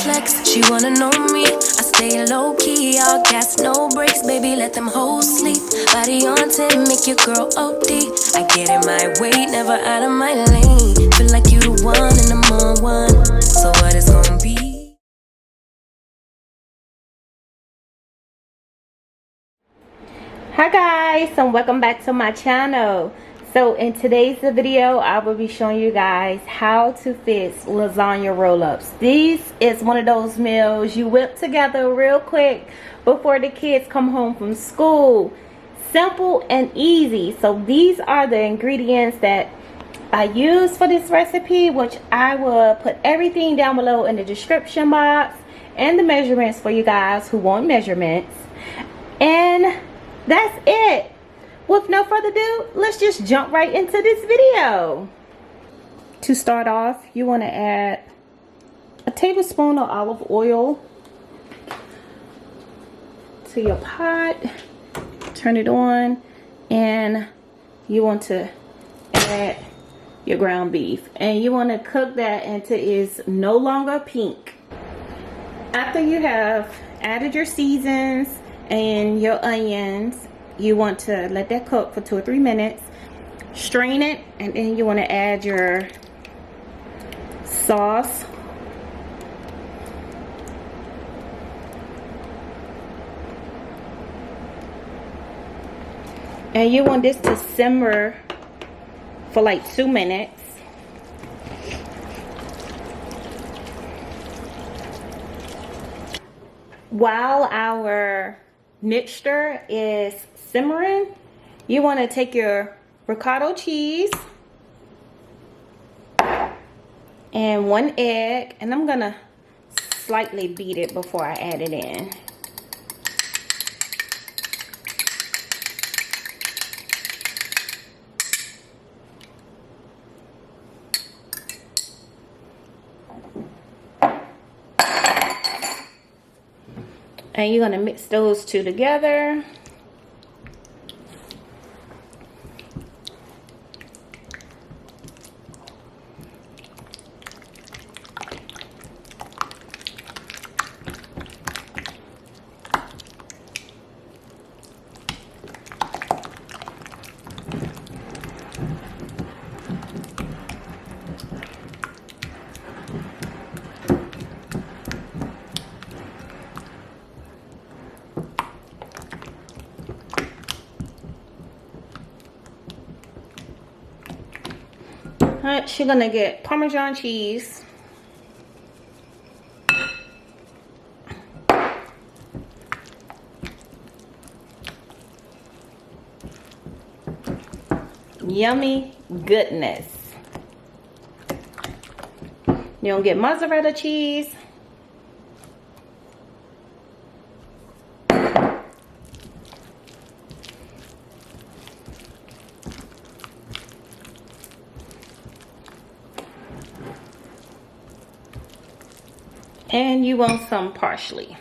flex, she wanna know me. I stay low key, all gas, no brakes, baby, let them hoes sleep. Body on 10, make your girl OD. I get in my way, never out of my lane. Feel like you the one and I'm on one. So what it's gonna be? Hi guys, and welcome back to my channel. So in today's video, I will be showing you guys how to fix lasagna roll-ups. This is one of those meals you whip together real quick before the kids come home from school. Simple and easy. So these are the ingredients that I use for this recipe, which I will put everything down below in the description box and the measurements for you guys who want measurements. And that's it. With no further ado, let's just jump right into this video. To start off, you want to add a tablespoon of olive oil to your pot. Turn it on, and you want to add your ground beef, and you want to cook that until it's no longer pink. After you have added your seasons and your onions, you want to let that cook for 2 or 3 minutes. Strain it, and then you want to add your sauce. And you want this to simmer for like 2 minutes. While our mixture is simmering, you want to take your ricotta cheese and 1 egg, and I'm gonna slightly beat it before I add it in. And you're gonna mix those two together. Alright, you're gonna get Parmesan cheese. Yummy goodness. You're gonna get mozzarella cheese. And you want some parsley.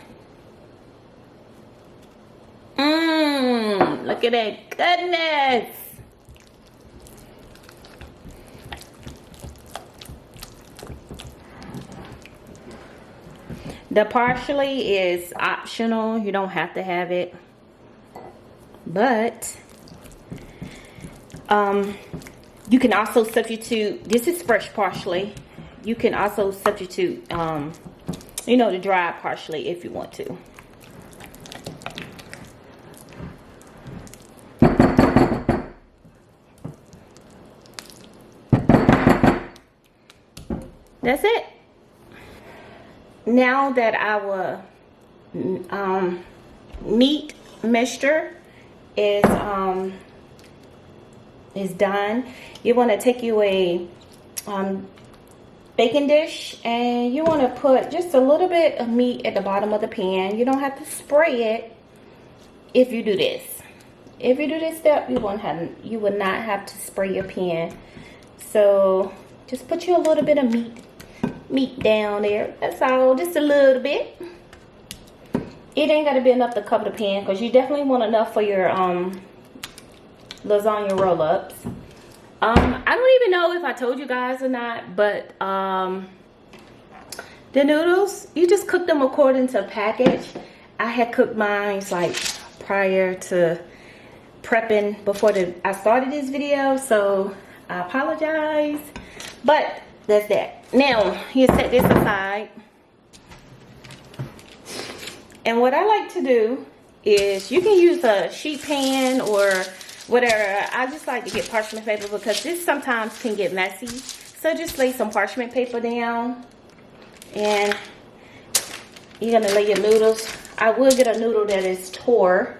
Look at that goodness. The parsley is optional. You don't have to have it. But you can also substitute, this is fresh parsley. You can also substitute you know, the dried parsley if you want to. That's it. Now that our meat mixture is done, you want to take you a baking dish, and you want to put just a little bit of meat at the bottom of the pan. You don't have to spray it if you do this. If you do this step, you would not have to spray your pan. So just put you a little bit of meat down there. That's all, just a little bit. It ain't got to be enough to cover the pan, because you definitely want enough for your lasagna roll-ups. I don't even know if I told you guys or not, but The noodles, you just cook them according to package. I had cooked mine like prior to prepping before I started this video, so I apologize. But that's that. Now, you set this aside. And what I like to do is, you can use a sheet pan or whatever. I just like to get parchment paper because this sometimes can get messy. So just lay some parchment paper down. And you're gonna lay your noodles. I will get a noodle that is tore.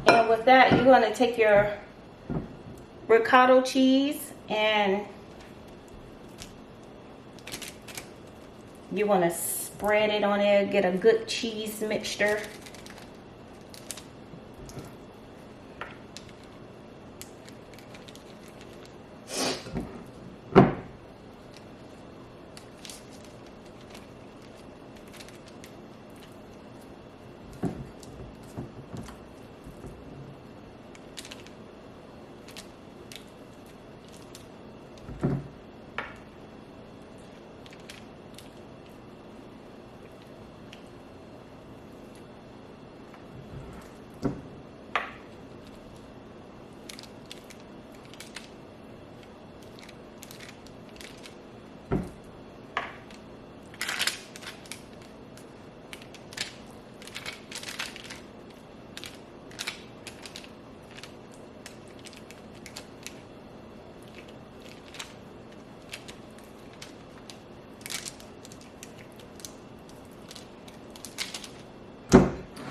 And with that, you're gonna take your ricotta cheese and you want to spread it on there, get a good cheese mixture.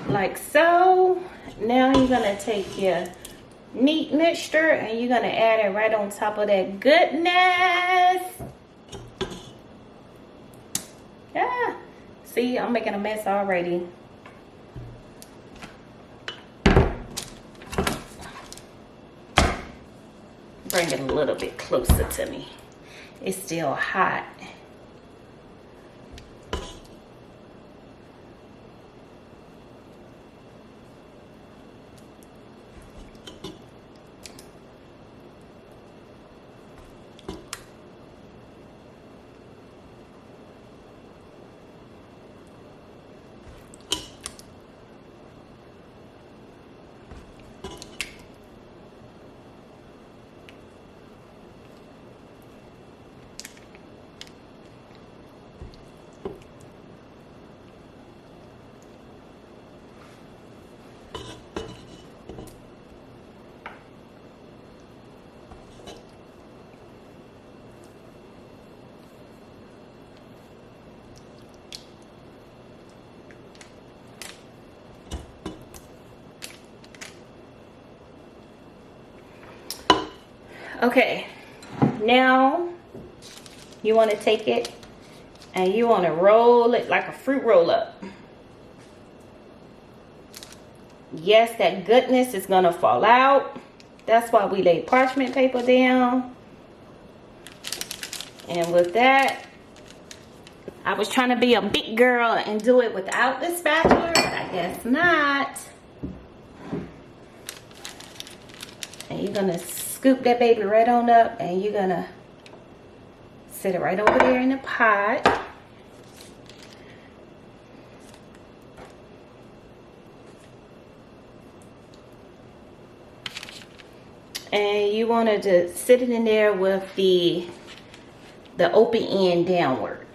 Like so. Now you're gonna take your meat mixture and you're gonna add it right on top of that goodness. Yeah, see, I'm making a mess already. Bring it a little bit closer to me. It's still hot. Okay, now you want to take it and you want to roll it like a fruit roll up. Yes, that goodness is going to fall out. That's why we lay parchment paper down. And with that, I was trying to be a big girl and do it without the spatula, but I guess not. And you're going to scoop that baby right on up and you're going to set it right over there in the pot. And you want to just sit it in there with the open end downward.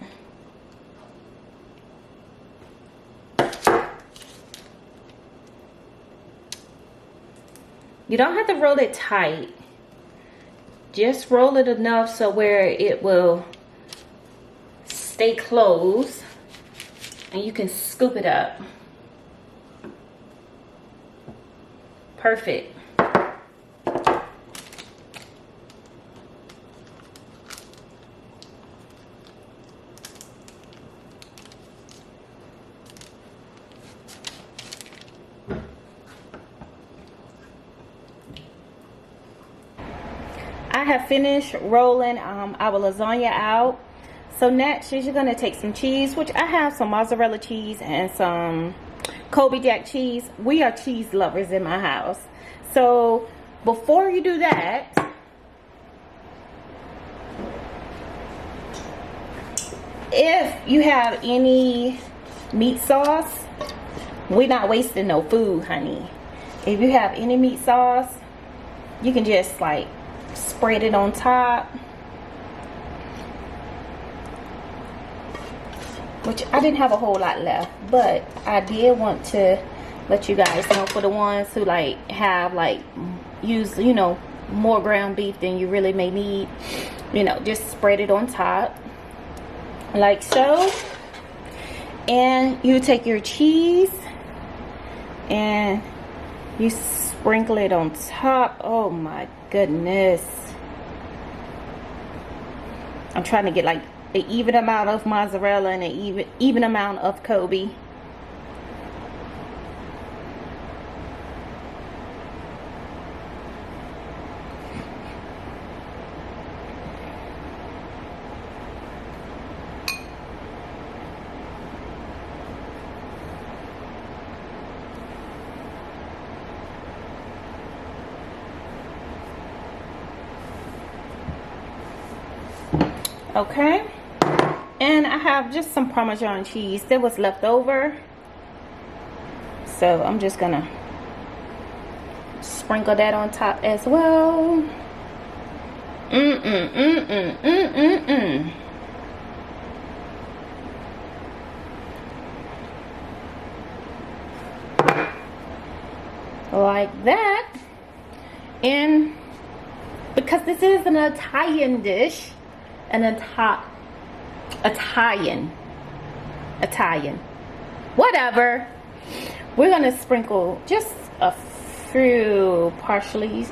You don't have to roll it tight. Just roll it enough so where it will stay closed and you can scoop it up. Perfect. I have finished rolling our lasagna out. So next is you're gonna take some cheese, which I have some mozzarella cheese and some Kobe Jack cheese. We are cheese lovers in my house. So before you do that, if you have any meat sauce, we're not wasting no food, honey. If you have any meat sauce, you can just like spread it on top. Which I didn't have a whole lot left, but I did want to let you guys know, for the ones who like have like use, you know, more ground beef than you really may need, you know, just spread it on top like so. And you take your cheese and you sprinkle it on top. Oh my goodness, I'm trying to get like an even amount of mozzarella and an even amount of Kobe. Okay, and I have just some Parmesan cheese that was left over, so I'm just gonna sprinkle that on top as well. Like that. And because this is an Italian dish, an Italian, whatever, we're gonna sprinkle just a few parsley.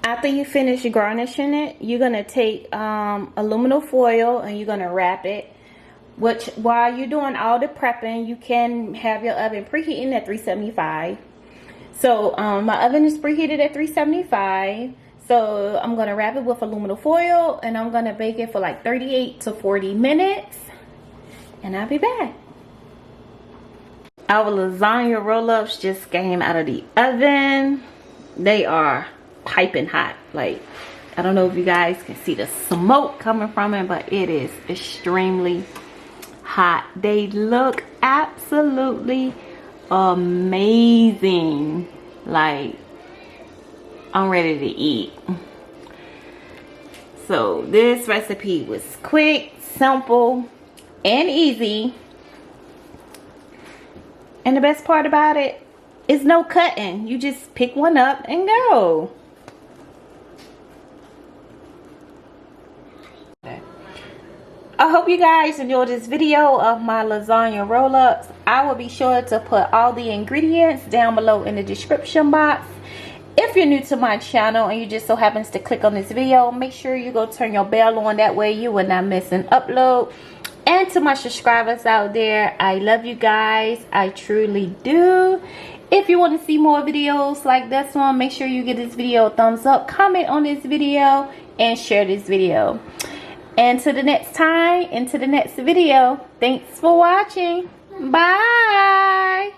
After you finish garnishing it, you're gonna take aluminum foil and you're gonna wrap it. Which, while you're doing all the prepping, you can have your oven preheating at 375. So my oven is preheated at 375. So I'm going to wrap it with aluminum foil and I'm going to bake it for like 38 to 40 minutes. And I'll be back. Our lasagna roll-ups just came out of the oven. They are piping hot. Like, I don't know if you guys can see the smoke coming from it, but it is extremely hot. They look absolutely amazing. Like, I'm ready to eat. So this recipe was quick, simple, and easy. And the best part about it is no cutting. You just pick one up and go. I hope you guys enjoyed this video of my lasagna roll-ups. I will be sure to put all the ingredients down below in the description box. If you're new to my channel and you just so happens to click on this video, make sure you go turn your bell on. That way you will not miss an upload. And to my subscribers out there, I love you guys. I truly do. If you want to see more videos like this one, make sure you give this video a thumbs up, comment on this video, and share this video. And till the next time, into the next video, thanks for watching. Bye.